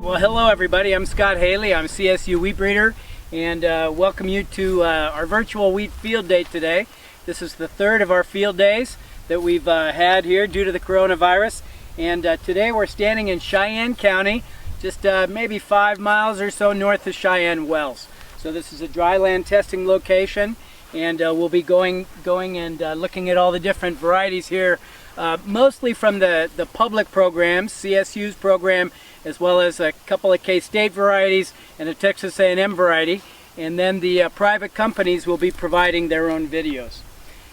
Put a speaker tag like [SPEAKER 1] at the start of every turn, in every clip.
[SPEAKER 1] Well, hello everybody. I'm Scott Haley. I'm CSU wheat breeder, and welcome you to our virtual wheat field day today. This is the third of our field days that we've had here due to the coronavirus, and today we're standing in Cheyenne County, just maybe 5 miles or so north of Cheyenne Wells. So this is a dryland testing location, and we'll be going and looking at all the different varieties here, mostly from the public programs, CSU's program, as well as a couple of K-State varieties and a Texas A&M variety, and then the private companies will be providing their own videos.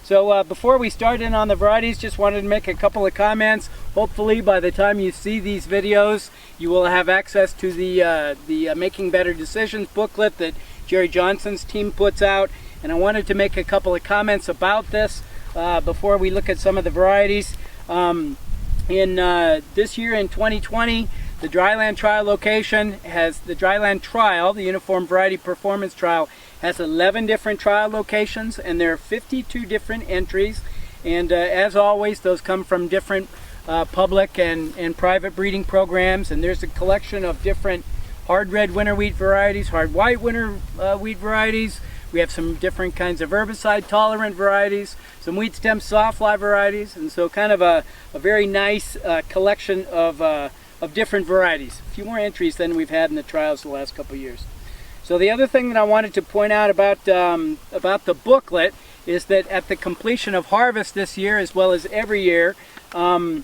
[SPEAKER 1] So before we start in on the varieties, just wanted to make a couple of comments. Hopefully by the time you see these videos, you will have access to the Making Better Decisions booklet that Jerry Johnson's team puts out, and I wanted to make a couple of comments about this before we look at some of the varieties. This year in 2020, the Dryland Trial location has the Dryland Trial, the Uniform Variety Performance Trial, has 11 different trial locations, and there are 52 different entries. And as always, those come from different public and private breeding programs. And there's a collection of different hard red winter wheat varieties, hard white winter wheat varieties. We have some different kinds of herbicide tolerant varieties, some wheat stem Sawfly varieties, and so kind of a very nice collection of different varieties. A few more entries than we've had in the trials the last couple years. So the other thing that I wanted to point out about the booklet is that at the completion of harvest this year, as well as every year, the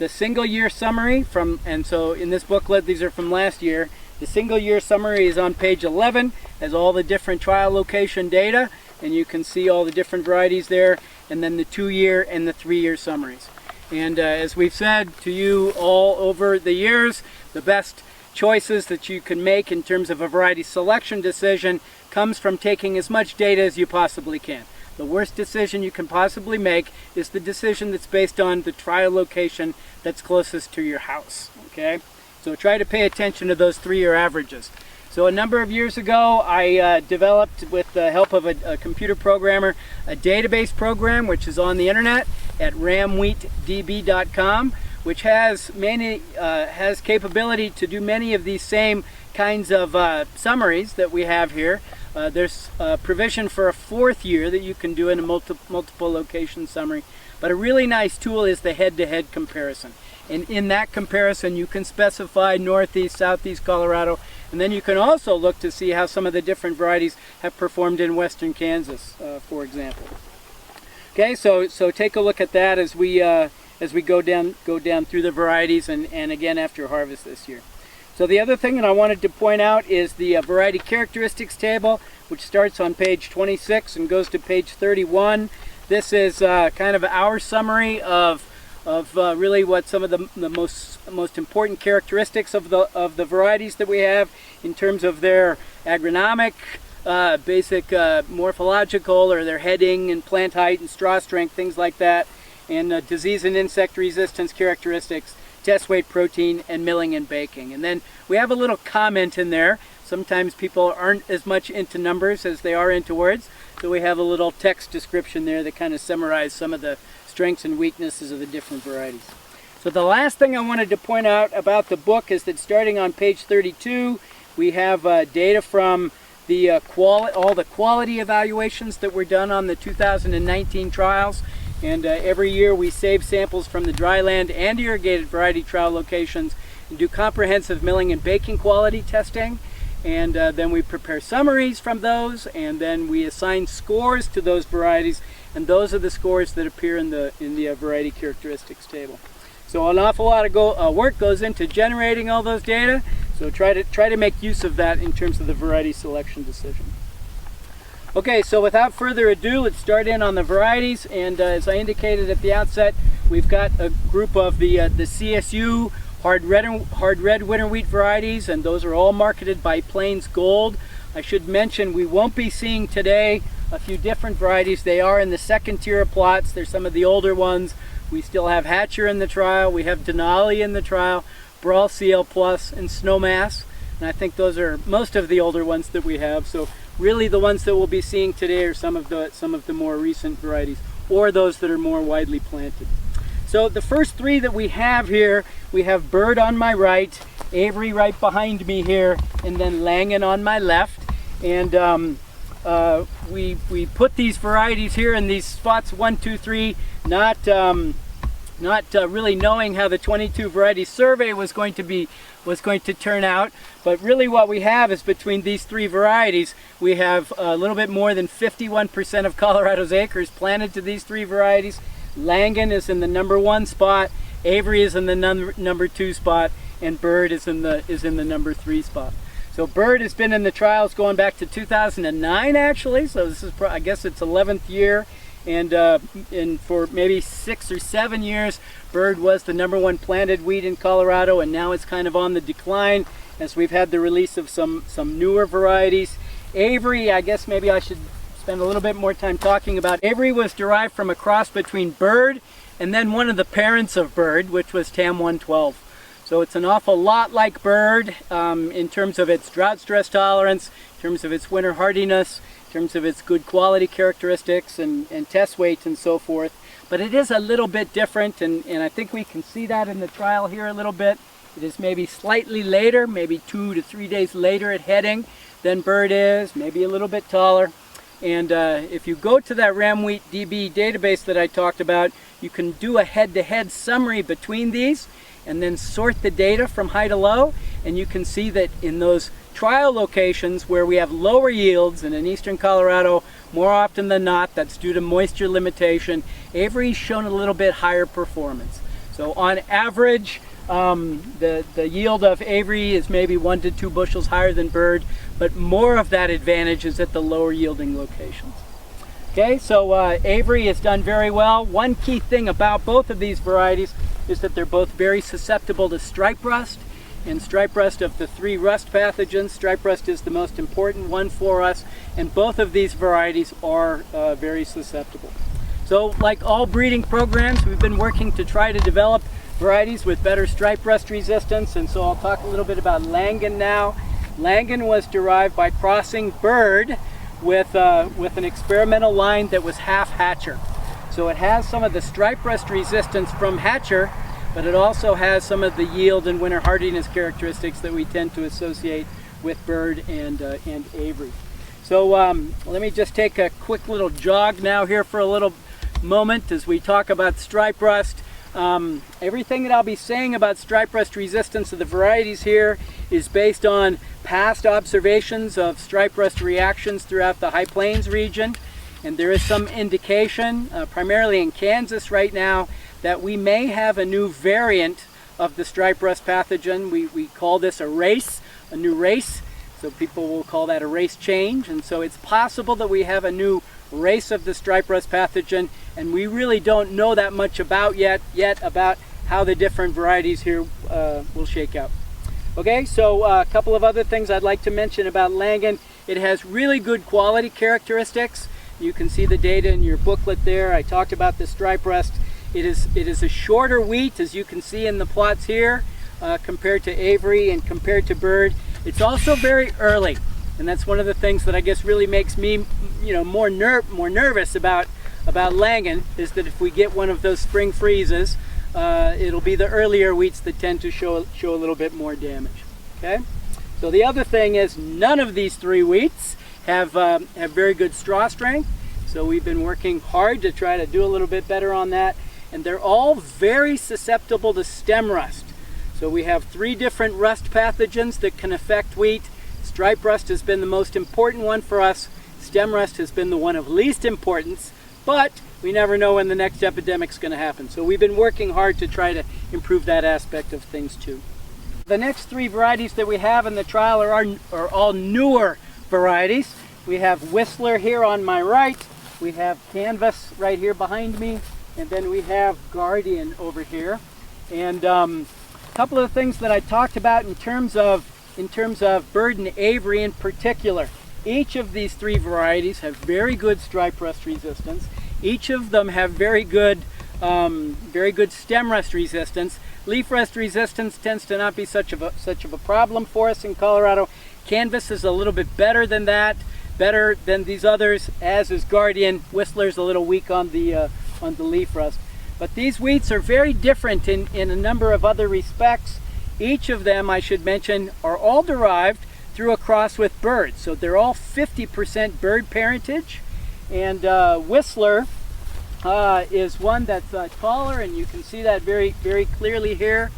[SPEAKER 1] single year summary and so in this booklet, these are from last year, the single year summary is on page 11, has all the different trial location data, and you can see all the different varieties there, and then the 2-year and the 3-year summaries. And as we've said to you all over the years, the best choices that you can make in terms of a variety selection decision comes from taking as much data as you possibly can. The worst decision you can possibly make is the decision that's based on the trial location that's closest to your house, okay? So try to pay attention to those 3-year averages. So a number of years ago, I developed, with the help of a computer programmer, a database program which is on the internet at ramwheatdb.com, which has capability to do many of these same kinds of summaries that we have here. There's provision for a 4th year that you can do in a multiple location summary, but a really nice tool is the head-to-head comparison. And in that comparison, you can specify Northeast, Southeast Colorado, and then you can also look to see how some of the different varieties have performed in Western Kansas, for example. Okay, so take a look at that as we go down through the varieties and again after harvest this year. So the other thing that I wanted to point out is the variety characteristics table, which starts on page 26 and goes to page 31. This is kind of our summary of really what some of the most important characteristics of the varieties that we have in terms of their agronomic, basic morphological, or their heading and plant height and straw strength, things like that, and disease and insect resistance characteristics, test weight protein, and milling and baking. And then we have a little comment in there. Sometimes people aren't as much into numbers as they are into words, so we have a little text description there that kind of summarizes some of the strengths and weaknesses of the different varieties. So the last thing I wanted to point out about the book is that starting on page 32, we have data from the all the quality evaluations that were done on the 2019 trials. And every year we save samples from the dryland and irrigated variety trial locations and do comprehensive milling and baking quality testing. And then we prepare summaries from those, and then we assign scores to those varieties, and those are the scores that appear in the variety characteristics table. So an awful lot of work goes into generating all those data, so try to make use of that in terms of the variety selection decision. Okay, so without further ado, let's start in on the varieties, and as I indicated at the outset, we've got a group of the CSU hard red winter wheat varieties, and those are all marketed by Plains Gold. I should mention we won't be seeing today a few different varieties. They are in the 2nd tier of plots. They're some of the older ones. We still have Hatcher in the trial. We have Denali in the trial, Brawl CL Plus, and Snowmass. And I think those are most of the older ones that we have. So really the ones that we'll be seeing today are some of the more recent varieties, or those that are more widely planted. So the first 3 that we have here, we have Bird on my right, Avery right behind me here, and then Langen on my left. And we put these varieties here in these spots 1, 2, 3, not really knowing how the 22 variety survey was going to turn out, but really what we have is between these 3 varieties, we have a little bit more than 51% of Colorado's acres planted to these 3 varieties. Langen is in the number 1 spot, Avery is in the number 2 spot, and Bird is in the number 3 spot. So Bird has been in the trials going back to 2009 actually, so this is, I guess it's 11th year, and for maybe 6 or 7 years, Bird was the number 1 planted wheat in Colorado, and now it's kind of on the decline as we've had the release of some newer varieties. Avery, I guess maybe I should spend a little bit more time talking about. Avery was derived from a cross between Bird and then one of the parents of Bird, which was TAM 112. So it's an awful lot like Bird in terms of its drought stress tolerance, in terms of its winter hardiness, in terms of its good quality characteristics and test weight and so forth. But it is a little bit different, and I think we can see that in the trial here a little bit. It is maybe slightly later, maybe 2 to 3 days later at heading than Bird is, maybe a little bit taller. And if you go to that RAM-Wheat DB database that I talked about, you can do a head-to-head summary between these and then sort the data from high to low, and you can see that in those trial locations where we have lower yields, and in eastern Colorado more often than not that's due to moisture limitation, Avery's shown a little bit higher performance. So on average the yield of Avery is maybe 1 to 2 bushels higher than Bird, but more of that advantage is at the lower yielding locations. Okay, so Avery has done very well. One key thing about both of these varieties is that they're both very susceptible to stripe rust. And stripe rust, of the 3 rust pathogens, stripe rust is the most important one for us, and both of these varieties are very susceptible. So like all breeding programs, we've been working to try to develop varieties with better stripe rust resistance, and so I'll talk a little bit about Langen now. Langen was derived by crossing Bird with an experimental line that was half Hatcher. So it has some of the stripe rust resistance from Hatcher, but it also has some of the yield and winter hardiness characteristics that we tend to associate with Bird and Avery. So let me just take a quick little jog now here for a little moment as we talk about stripe rust. Everything that I'll be saying about stripe rust resistance of the varieties here is based on past observations of stripe rust reactions throughout the High Plains region, and there is some indication, primarily in Kansas right now, that we may have a new variant of the stripe rust pathogen. We call this a new race, so people will call that a race change, and so it's possible that we have a new race of the stripe rust pathogen, and we really don't know that much about yet about how the different varieties here will shake out. Okay, so a couple of other things I'd like to mention about Langen. It has really good quality characteristics. You can see the data in your booklet there. I talked about the stripe rust. It is a shorter wheat, as you can see in the plots here, compared to Avery and compared to Bird. It's also very early, and that's one of the things that I guess really makes me, more nervous about Langen, is that if we get one of those spring freezes, it'll be the earlier wheats that tend to show a little bit more damage. Okay, so the other thing is none of these 3 wheats have very good straw strength. So we've been working hard to try to do a little bit better on that, and they're all very susceptible to stem rust. So we have 3 different rust pathogens that can affect wheat. Stripe rust has been the most important one for us. Stem rust has been the one of least importance, but we never know when the next epidemic's going to happen. So we've been working hard to try to improve that aspect of things too. The next 3 varieties that we have in the trial are all newer varieties. We have Whistler here on my right, we have Canvas right here behind me, and then we have Guardian over here. And a couple of the things that I talked about in terms of Bird and Avery in particular. Each of these 3 varieties have very good stripe rust resistance. Each of them have very good stem rust resistance. Leaf rust resistance tends to not be such of a problem for us in Colorado. Canvas is a little bit better than that, better than these others, as is Guardian. Whistler's a little weak on the leaf rust. But these wheats are very different in a number of other respects. Each of them, I should mention, are all derived through a cross with birds. So they're all 50% bird parentage. And Whistler is one that's taller, and you can see that very, very clearly here.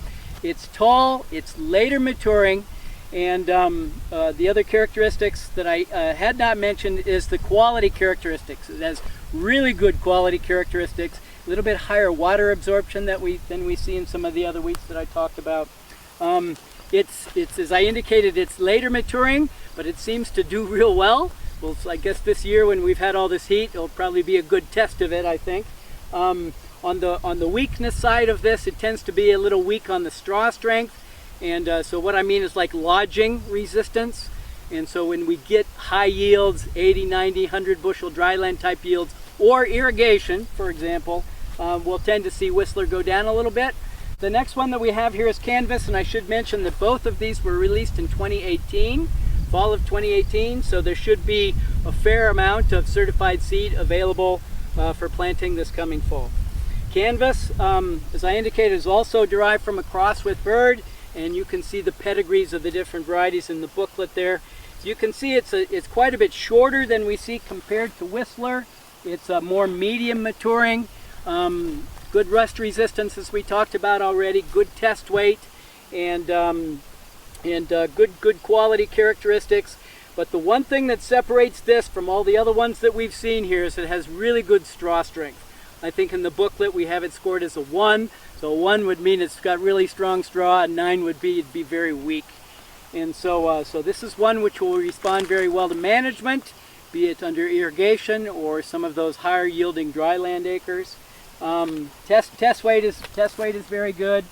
[SPEAKER 1] It's tall, it's later maturing, and the other characteristics that I had not mentioned is the quality characteristics. It has really good quality characteristics, a little bit higher water absorption than we see in some of the other wheats that I talked about. It's as I indicated, it's later maturing, but it seems to do real well. Well, I guess this year when we've had all this heat, it'll probably be a good test of it, I think. On the weakness side of this, it tends to be a little weak on the straw strength. And so what I mean is like lodging resistance. And so when we get high yields, 80, 90, 100 bushel dryland type yields, or irrigation, for example, we'll tend to see Whistler go down a little bit. The next one that we have here is Canvas, and I should mention that both of these were released in 2018, fall of 2018, so there should be a fair amount of certified seed available for planting this coming fall. Canvas, as I indicated, is also derived from a cross with bird, and you can see the pedigrees of the different varieties in the booklet there. So you can see it's quite a bit shorter than we see compared to Whistler. It's more medium maturing, good rust resistance as we talked about already, good test weight, and good quality characteristics. But the one thing that separates this from all the other ones that we've seen here is it has really good straw strength. I think in the booklet we have it scored as a 1. So a 1 would mean it's got really strong straw, and 9 would be it'd be very weak. And so this is one which will respond very well to management, be it under irrigation or some of those higher yielding dryland acres. Test weight is very good.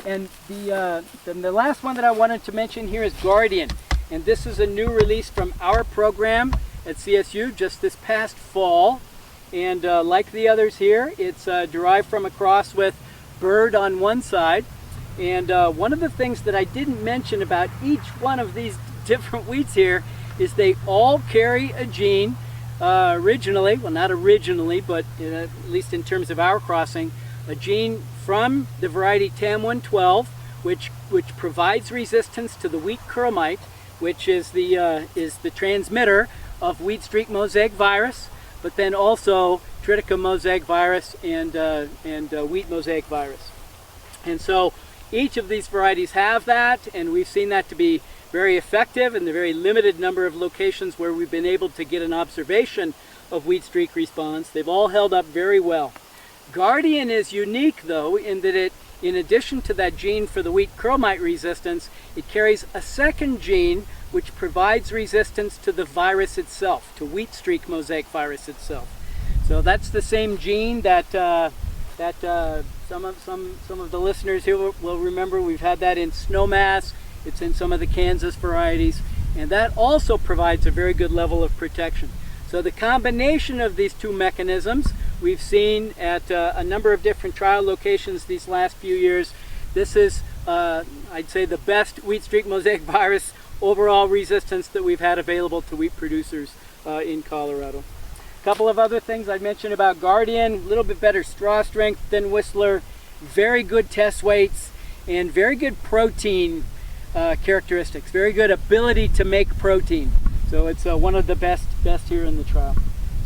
[SPEAKER 1] And the last one that I wanted to mention here is Guardian. And this is a new release from our program at CSU just this past fall. And like the others here, it's derived from a cross with bird on one side. And one of the things that I didn't mention about each one of these different wheats here is they all carry a gene originally, well not originally, but at least in terms of our crossing, a gene from the variety TAM 112, which provides resistance to the wheat curl mite, which is the transmitter of wheat streak mosaic virus, but then also triticum mosaic virus and wheat mosaic virus. And so each of these varieties have that, and we've seen that to be very effective in the very limited number of locations where we've been able to get an observation of wheat streak response. They've all held up very well. Guardian is unique though in that it, in addition to that gene for the wheat curl mite resistance, it carries a second gene which provides resistance to the virus itself, to wheat streak mosaic virus itself. So that's the same gene that some of the listeners here will remember. We've had that in snowmass. It's in some of the Kansas varieties, and that also provides a very good level of protection. So the combination of these two mechanisms we've seen at a number of different trial locations these last few years. This is, I'd say, the best wheat streak mosaic virus overall resistance that we've had available to wheat producers in Colorado. A couple of other things I'd mention about Guardian: a little bit better straw strength than Whistler, very good test weights, and very good protein characteristics, very good ability to make protein. So it's one of the best here in the trial.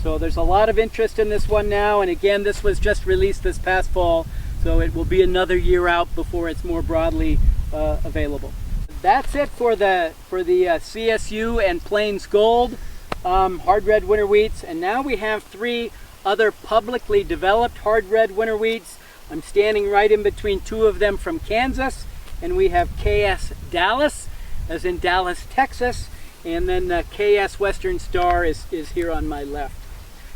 [SPEAKER 1] So there's a lot of interest in this one now, and again, this was just released this past fall, so it will be another year out before it's more broadly available. That's it for the CSU and Plains Gold hard red winter wheats, and now we have 3 other publicly developed hard red winter wheats. I'm standing right in between 2 of them from Kansas, and we have KS Dallas, as in Dallas, Texas, and then KS Western Star is here on my left.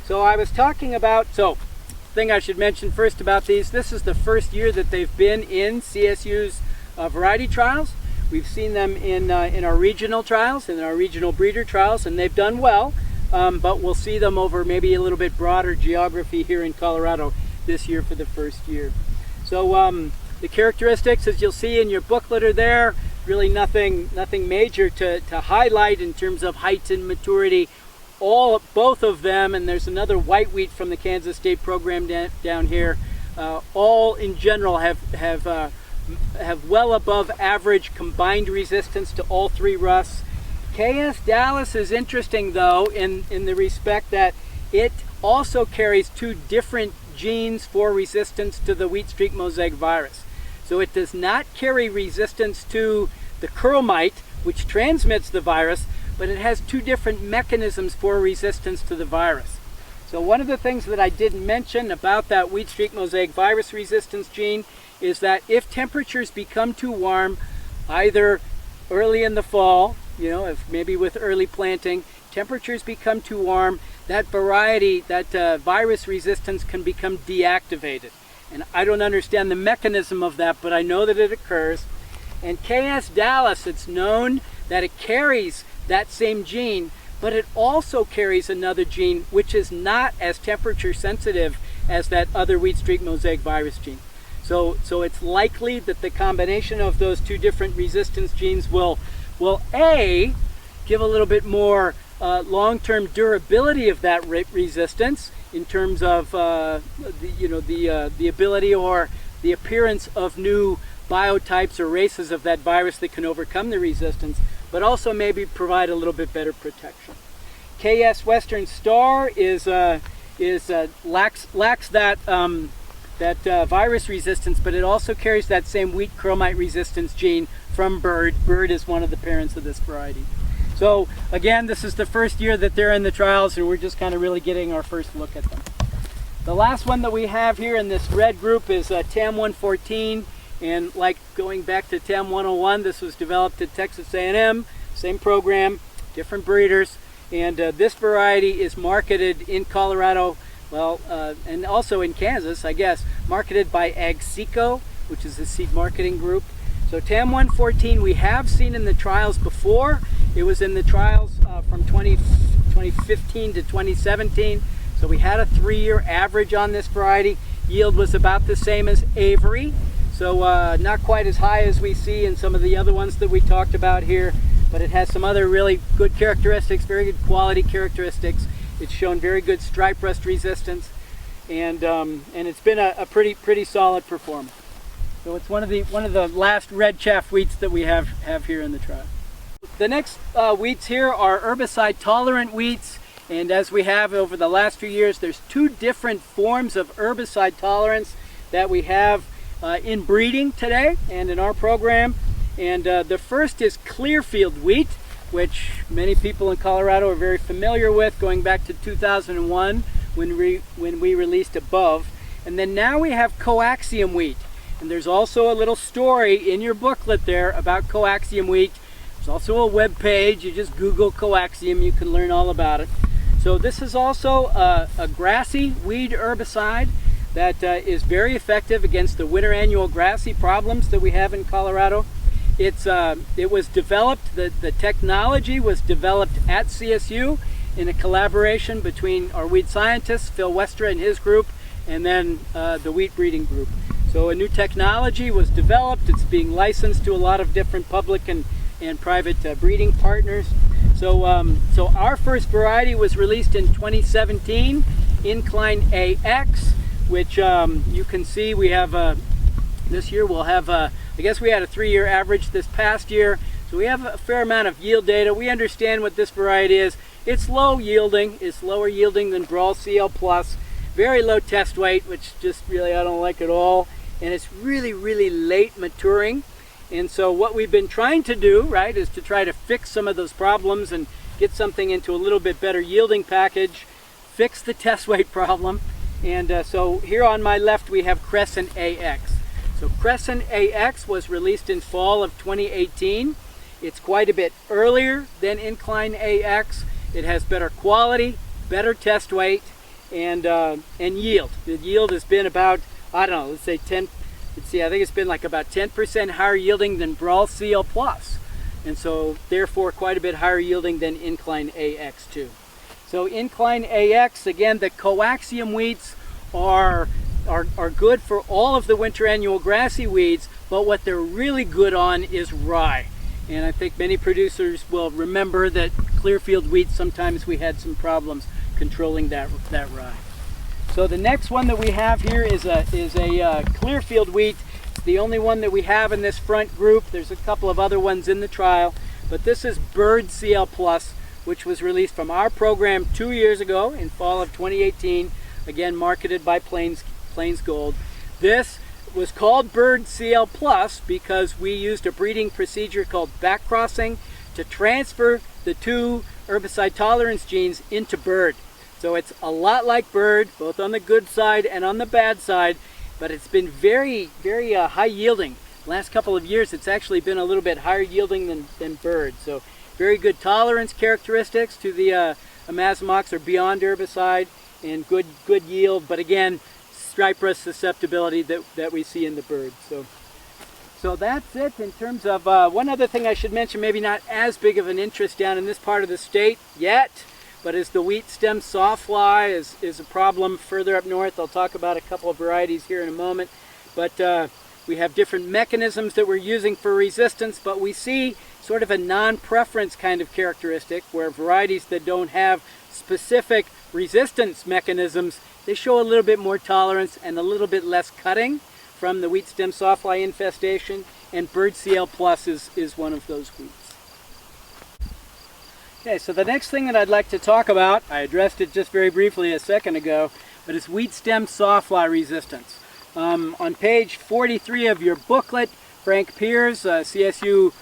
[SPEAKER 1] So I was talking about, thing I should mention first about these, this is the first year that they've been in CSU's variety trials. We've seen them in our regional trials, in our regional breeder trials, and they've done well, but we'll see them over maybe a little bit broader geography here in Colorado this year for the first year. So the characteristics, as you'll see in your booklet, are there. Really nothing major to highlight in terms of height and maturity. Both of them, and there's another white wheat from the Kansas State program down here, all in general have have well above average combined resistance to all three rusts. KS Dallas is interesting though in the respect that it also carries two different genes for resistance to the wheat streak mosaic virus. So it does not carry resistance to the curl mite, which transmits the virus, but it has two different mechanisms for resistance to the virus. So one of the things that I didn't mention about that wheat streak mosaic virus resistance gene is that if temperatures become too warm, either early in the fall, if maybe with early planting, temperatures become too warm, that variety, that virus resistance can become deactivated. And I don't understand the mechanism of that, but I know that it occurs. And KS Dallas, it's known that it carries that same gene, but it also carries another gene which is not as temperature sensitive as that other wheat streak mosaic virus gene. So it's likely that the combination of those two different resistance genes will A, give a little bit more long-term durability of that resistance in terms of the ability or the appearance of new biotypes or races of that virus that can overcome the resistance, but also maybe provide a little bit better protection. KS Western Star lacks that virus resistance, but it also carries that same wheat curl mite resistance gene from Bird. Bird is one of the parents of this variety. So again, this is the first year that they're in the trials, and we're just kind of really getting our first look at them. The last one that we have here in this red group is TAM 114, and like going back to TAM 101, this was developed at Texas A&M, same program, different breeders, and this variety is marketed in Colorado, and also in Kansas, I guess, marketed by AgSeco, which is a seed marketing group. So TAM 114 we have seen in the trials before. It was in the trials from 2015 to 2017. So we had a 3-year average on this variety. Yield was about the same as Avery. So not quite as high as we see in some of the other ones that we talked about here, but it has some other really good characteristics, very good quality characteristics. It's shown very good stripe rust resistance, and it's been a pretty solid performer. So it's one of the last red chaff wheats that we have here in the trial. The next wheats here are herbicide tolerant wheats, and as we have over the last few years, there's two different forms of herbicide tolerance that we have in breeding today and in our program. And the first is Clearfield wheat, which many people in Colorado are very familiar with, going back to 2001 when we released Above. And then now we have coaxium wheat. And there's also a little story in your booklet there about coaxium wheat. There's also a web page. You just Google coaxium, you can learn all about it. So this is also a grassy weed herbicide that is very effective against the winter annual grassy problems that we have in Colorado. It was developed, the technology was developed at CSU in a collaboration between our weed scientists, Phil Westra and his group, and then the wheat breeding group. So a new technology was developed. It's being licensed to a lot of different public and private breeding partners. So our first variety was released in 2017, Incline AX, which you can see we have, this year we'll have, I guess we had a 3-year average this past year, so we have a fair amount of yield data. We understand what this variety is. It's low yielding, it's lower yielding than Brawl CL+, very low test weight, which just really I don't like at all, and it's really late maturing. And so what we've been trying to do, right, is to try to fix some of those problems and get something into a little bit better yielding package, fix the test weight problem. And so here on my left we have Crescent Ax. So Crescent Ax was released in fall of 2018. It's quite a bit earlier than Incline Ax. It has better quality, better test weight, and yield. The yield has been about, I don't know, let's say 10. Let's see, I think it's been like about 10% higher yielding than Brawl CL+, and so therefore quite a bit higher yielding than Incline AX too. So Incline AX, again, the coaxium wheats are good for all of the winter annual grassy weeds, but what they're really good on is rye. And I think many producers will remember that Clearfield wheat, sometimes we had some problems controlling that rye. So the next one that we have here is a Clearfield wheat. It's the only one that we have in this front group. There's a couple of other ones in the trial, but this is Bird CL Plus, which was released from our program 2 years ago in fall of 2018, again marketed by Plains Gold. This was called Bird CL Plus because we used a breeding procedure called backcrossing to transfer the two herbicide tolerance genes into bird. So it's a lot like bird, both on the good side and on the bad side, but it's been very high yielding. Last couple of years it's actually been a little bit higher yielding than bird. So very good tolerance characteristics to the imazamox or beyond herbicide, and good yield, but again, stripe rust susceptibility that we see in the bird. So that's it in terms of one other thing I should mention, maybe not as big of an interest down in this part of the state yet, but is the wheat stem sawfly is a problem further up north. I'll talk about a couple of varieties here in a moment, but we have different mechanisms that we're using for resistance, but we see sort of a non-preference kind of characteristic where varieties that don't have specific resistance mechanisms, they show a little bit more tolerance and a little bit less cutting from the wheat stem sawfly infestation, and Bird CL Plus is one of those wheats. Okay, so the next thing that I'd like to talk about, I addressed it just very briefly a second ago, but it's wheat stem sawfly resistance. On page 43 of your booklet, Frank Piers, CSU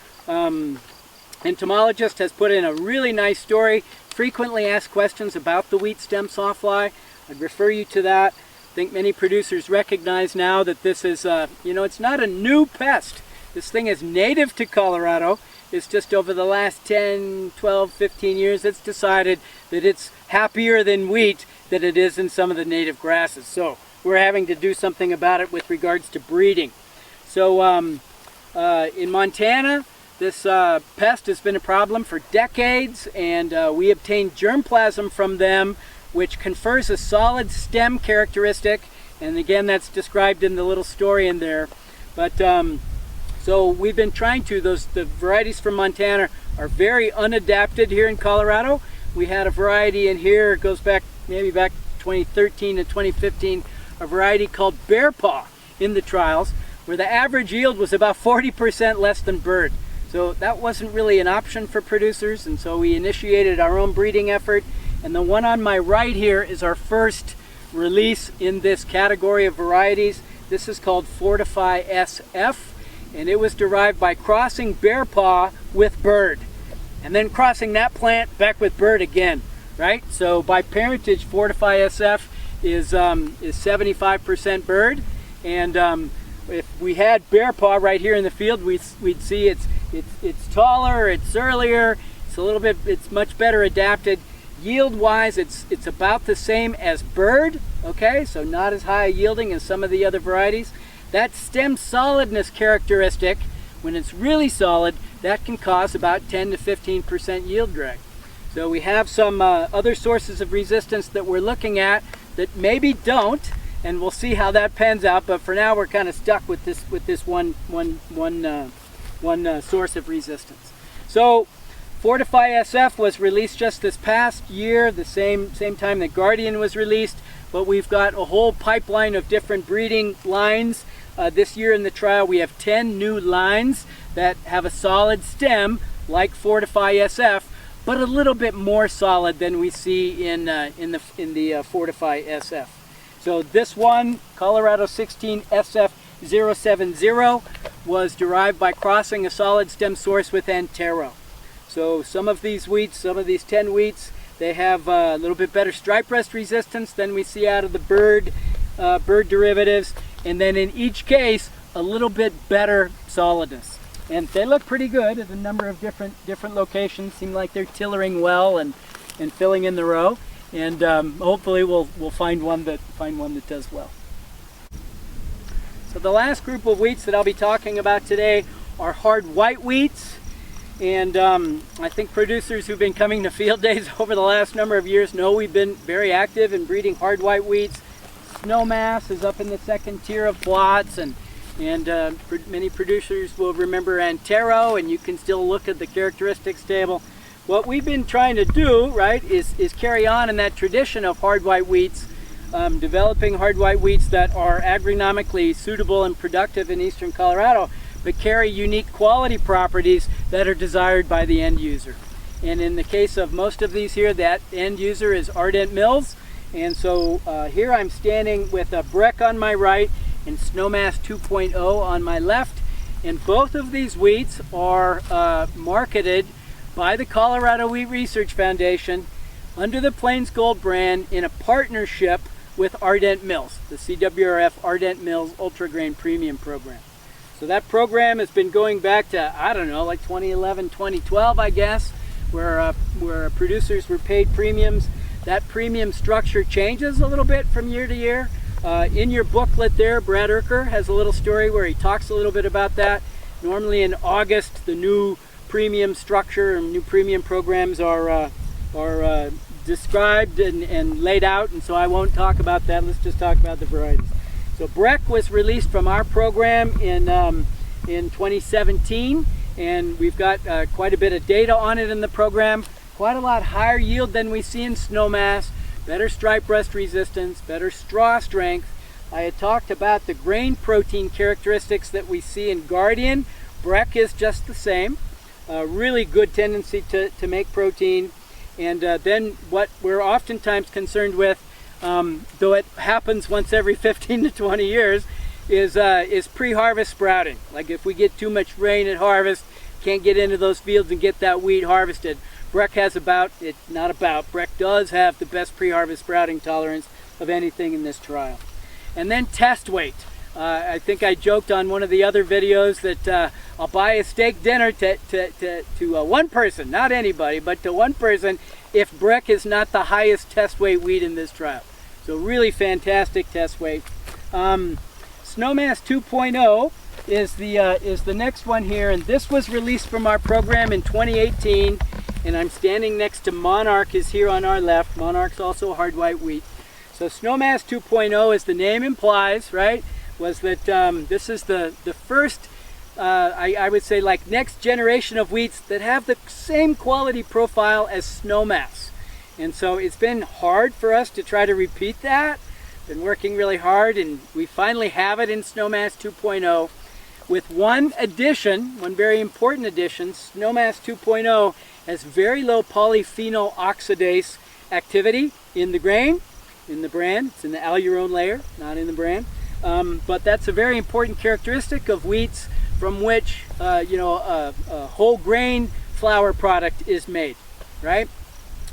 [SPEAKER 1] entomologist, has put in a really nice story, frequently asked questions about the wheat stem sawfly. I'd refer you to that. I think many producers recognize now that this is, it's not a new pest. This thing is native to Colorado. It's just over the last 10, 12, 15 years, it's decided that it's happier than wheat than it is in some of the native grasses. So we're having to do something about it with regards to breeding. So in Montana, this pest has been a problem for decades, and we obtained germplasm from them, which confers a solid stem characteristic, and again that's described in the little story in there. But so we've been trying to, the varieties from Montana are very unadapted here in Colorado. We had a variety in here, it goes back maybe back 2013 to 2015, a variety called Bear Paw in the trials, where the average yield was about 40% less than bird. So that wasn't really an option for producers, and so we initiated our own breeding effort. And the one on my right here is our first release in this category of varieties. This is called Fortify Sf, and it was derived by crossing bear paw with bird, and then crossing that plant back with bird again, right? So by parentage, Fortify Sf is 75% bird, and if we had bear paw right here in the field, we'd see it's taller, it's earlier, it's much better adapted. Yield-wise, it's about the same as bird, okay? So not as high yielding as some of the other varieties. That stem solidness characteristic, when it's really solid, that can cause about 10 to 15% yield drag. So we have some other sources of resistance that we're looking at that maybe don't, and we'll see how that pans out. But for now, we're kind of stuck with this one source of resistance. So Fortify Sf was released just this past year, the same time that Guardian was released, but we've got a whole pipeline of different breeding lines. This year in the trial we have 10 new lines that have a solid stem like Fortify Sf, but a little bit more solid than we see in the Fortify Sf. So this one, Colorado 16 SF070, was derived by crossing a solid stem source with Antero. So some of these wheats, some of these 10 wheats, they have a little bit better stripe rust resistance than we see out of the bird derivatives, and then in each case a little bit better solidness. And they look pretty good at a number of different locations. Seem like they're tillering well and filling in the row, and hopefully we'll find one that does well. So the last group of wheats that I'll be talking about today are hard white wheats. And I think producers who've been coming to field days over the last number of years know we've been very active in breeding hard white wheats. Snowmass is up in the second tier of plots, and many producers will remember Antero, and you can still look at the characteristics table. What we've been trying to do, right, is carry on in that tradition of hard white wheats developing hard white wheats that are agronomically suitable and productive in eastern Colorado, but carry unique quality properties that are desired by the end user. And in the case of most of these here, that end user is Ardent Mills. And so here I'm standing with a Breck on my right and Snowmass 2.0 on my left. And both of these wheats are marketed by the Colorado Wheat Research Foundation under the Plains Gold brand in a partnership with Ardent Mills, the CWRF Ardent Mills Ultra Grain Premium Program. So that program has been going back to, I don't know, like 2011, 2012, I guess, where producers were paid premiums. That premium structure changes a little bit from year to year. In your booklet there, Brad Urker has a little story where he talks a little bit about that. Normally in August, the new premium structure and new premium programs are described and laid out, and so I won't talk about that. Let's just talk about the varieties. So Breck was released from our program in 2017, and we've got quite a bit of data on it in the program. Quite a lot higher yield than we see in Snowmass, better stripe rust resistance, better straw strength. I had talked about the grain protein characteristics that we see in Guardian. Breck is just the same. Really good tendency to make protein. And then what we're oftentimes concerned with, though it happens once every 15 to 20 years, is pre-harvest sprouting. Like if we get too much rain at harvest, can't get into those fields and get that wheat harvested. Breck does have the best pre-harvest sprouting tolerance of anything in this trial. And then test weight. I think I joked on one of the other videos that I'll buy a steak dinner to one person, not anybody, but to one person, if Breck is not the highest test weight wheat in this trial. So really fantastic test weight. Snowmass 2.0 is the next one here, and this was released from our program in 2018, and I'm standing next to Monarch is here on our left. Monarch's also hard white wheat. So Snowmass 2.0, as the name implies, right, was that this is the first, I would say, like next generation of wheats that have the same quality profile as Snowmass. And so it's been hard for us to try to repeat that. Been working really hard, and we finally have it in Snowmass 2.0 with one addition, one very important addition. Snowmass 2.0 has very low polyphenol oxidase activity in the grain, in the bran. It's in the alurone layer, not in the bran. But that's a very important characteristic of wheats from which a whole grain flour product is made, right?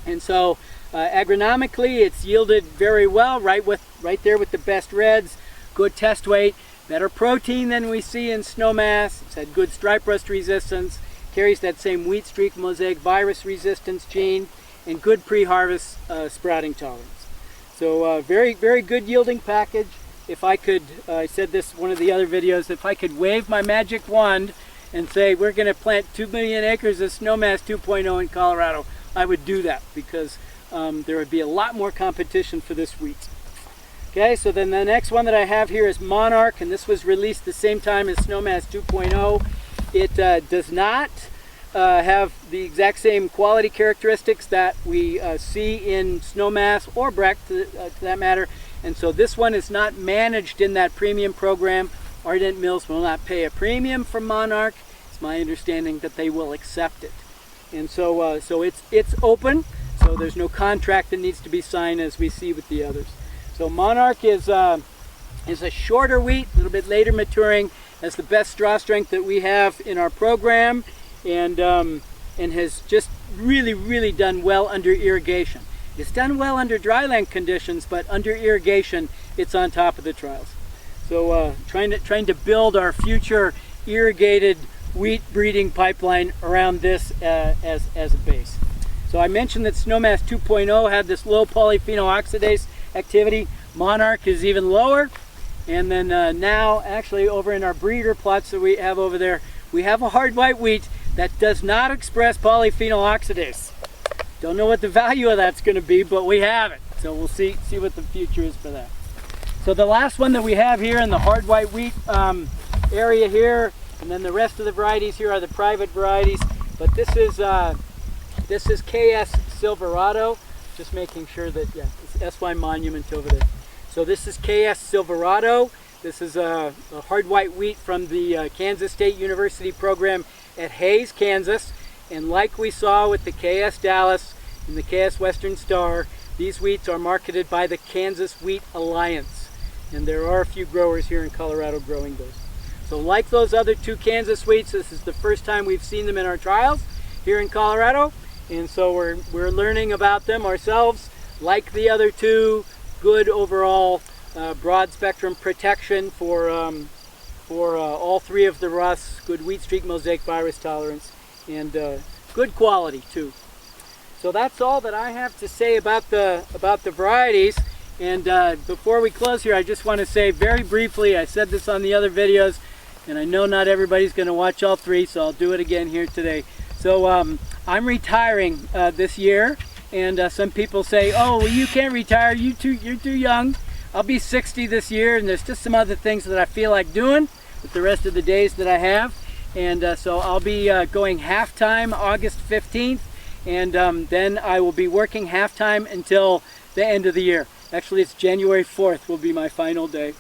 [SPEAKER 1] And so agronomically, it's yielded very well, right there with the best reds. Good test weight, better protein than we see in Snowmass. It's had good stripe rust resistance, carries that same wheat streak mosaic virus resistance gene, and good pre-harvest sprouting tolerance. So very, very good yielding package. If I could, I said this in one of the other videos, if I could wave my magic wand and say we're going to plant 2 million acres of Snowmass 2.0 in Colorado, I would do that, because there would be a lot more competition for this wheat. Okay, so then the next one that I have here is Monarch, and this was released the same time as Snowmass 2.0. It does not have the exact same quality characteristics that we see in Snowmass or Breck, to that matter. And so this one is not managed in that premium program. Ardent Mills will not pay a premium for Monarch. It's my understanding that they will accept it. And so it's open, so there's no contract that needs to be signed as we see with the others. So Monarch is a shorter wheat, a little bit later maturing, has the best straw strength that we have in our program, and has just really done well under irrigation. It's done well under dryland conditions, but under irrigation, it's on top of the trials. So trying to build our future irrigated wheat breeding pipeline around this as a base. So I mentioned that Snowmass 2.0 had this low polyphenol oxidase activity. Monarch is even lower. And then now, actually, over in our breeder plots that we have over there, we have a hard white wheat that does not express polyphenol oxidase. Don't know what the value of that's going to be, but we have it. So we'll see what the future is for that. So the last one that we have here in the hard white wheat area here, and then the rest of the varieties here are the private varieties. But this is KS Silverado. Just making sure that, yeah, it's SY Monument over there. So this is KS Silverado. This is a hard white wheat from the Kansas State University program at Hays, Kansas. And like we saw with the KS Dallas and the KS Western Star, these wheats are marketed by the Kansas Wheat Alliance. And there are a few growers here in Colorado growing those. So like those other two Kansas wheats, this is the first time we've seen them in our trials here in Colorado. And so we're learning about them ourselves. Like the other two, good overall broad spectrum protection for all three of the rusts, good wheat streak mosaic virus tolerance, and good quality too. So that's all that I have to say about the varieties. And before we close here, I just want to say very briefly, I said this on the other videos, and I know not everybody's going to watch all three, so I'll do it again here today. So I'm retiring this year, and some people say, oh, well, you can't retire, you're too young. I'll be 60 this year, and there's just some other things that I feel like doing with the rest of the days that I have. And so I'll be going half-time August 15th, and then I will be working half-time until the end of the year. Actually, it's January 4th will be my final day.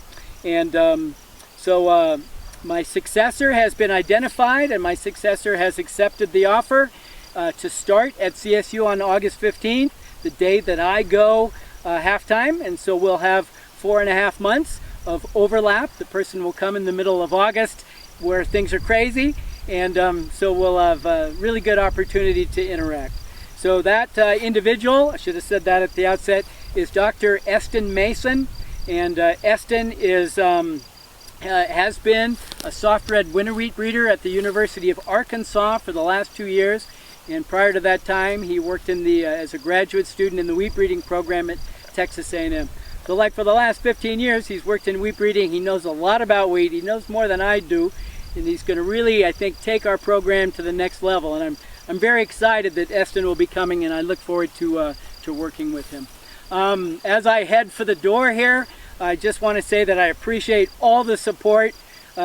[SPEAKER 1] And so my successor has been identified, and my successor has accepted the offer to start at CSU on August 15th, the day that I go half-time. And so we'll have 4.5 months of overlap. The person will come in the middle of August where things are crazy, and so we'll have a really good opportunity to interact. So that individual, I should have said that at the outset, is Dr. Eston Mason, and Eston is has been a soft red winter wheat breeder at the University of Arkansas for the last 2 years, and prior to that time he worked in the as a graduate student in the wheat breeding program at Texas A&M. So like for the last 15 years he's worked in wheat breeding. He knows a lot about wheat. He knows more than I do, and he's going to really, I think, take our program to the next level. And I'm very excited that Eston will be coming, and I look forward to working with him. As I head for the door here, I just want to say that I appreciate all the support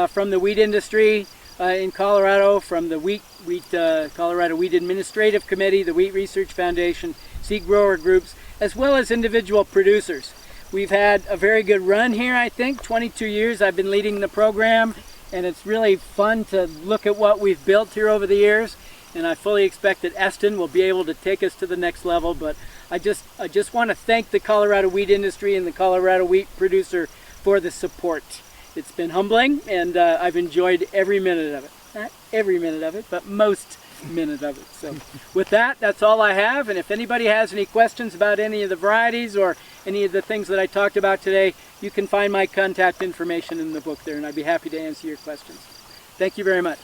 [SPEAKER 1] from the wheat industry in Colorado, from the Colorado Wheat Administrative Committee, the Wheat Research Foundation, seed grower groups, as well as individual producers. We've had a very good run here, I think. 22 years I've been leading the program, and it's really fun to look at what we've built here over the years. And I fully expect that Eston will be able to take us to the next level. But I just want to thank the Colorado wheat industry and the Colorado wheat producer for the support. It's been humbling, and I've enjoyed every minute of it. Not every minute of it, but most minute of it. So with that, that's all I have. And if anybody has any questions about any of the varieties or any of the things that I talked about today, you can find my contact information in the book there, and I'd be happy to answer your questions. Thank you very much.